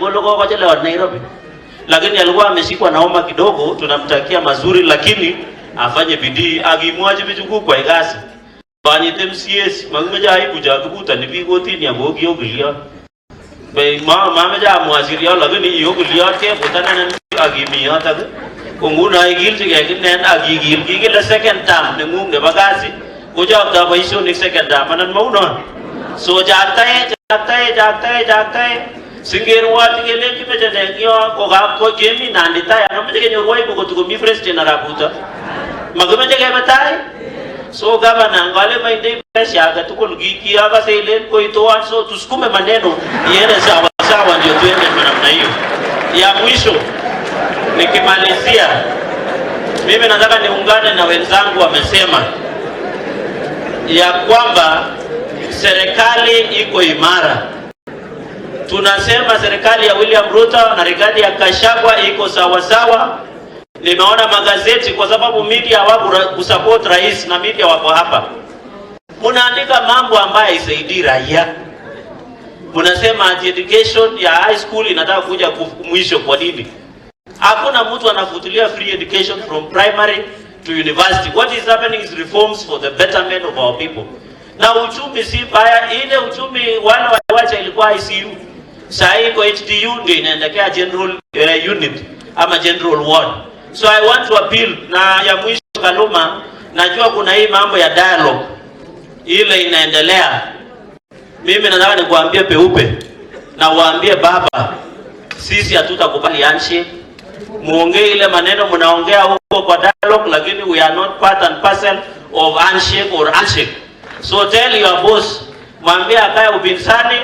Golo kwa chelewa Nairobi. Lakini alikuwa ameshikwa na homa kidogo, tunamtakia mazuri lakini afanye bidii agimwaje bijuku kwa igasi. Bani MCS magumeja haikuja kukuta ni bigoti ni abogi yogilia. Be mama ja mwaziria lakini yogilia ke butana na agimia ta. Kunguna igil tige kinen agigil gigil second term ne ngum ne bagasi. Kuja da baisho ni second term manan mauna. So jagta hai Singirwa tige le ki meja dengiyo ko ga ko gemi nandita ya na meja nyorwai ko to mi president na rabuta. Magumeja ke batai. So gavana ngale mainde presha ga tukul giki aba selen ko itoa so tusukume maneno yene sawa sawa ndio tuende namna hiyo. Ya mwisho nikimalizia mimi nataka niungane na wenzangu wamesema ya kwamba serikali iko imara. Tunasema serikali ya William Ruto na Rigathi ya Gachagua iko sawa sawa. Nimeona magazeti kwa sababu media wako kusupport rais na media wako hapa. Munaandika mambo ambayo isaidii raia. Munasema education ya high school inataka kuja mwisho kwa nini? Hakuna mtu anafuatilia free education from primary to university. What is happening is reforms for the betterment of our people. Na uchumi si baya, ile uchumi wale wacha ilikuwa ICU. Sasa iko HDU ndio inaendekea general unit ama general ward. So I want to appeal na ya mwisho Kaluma, najua kuna hii mambo ya dialogue ile inaendelea. Mimi nataka nikuambie peupe na waambie baba, sisi hatutakubali handshake. Muongee ile maneno mnaongea huko kwa dialogue, lakini we are not part and parcel of handshake or handshake. So tell your boss, mwambie akae upinzani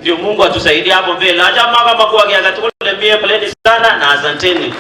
ndio Mungu atusaidie hapo mbele. Acha mama kwa kiasi tukule mie pleni sana na asanteni.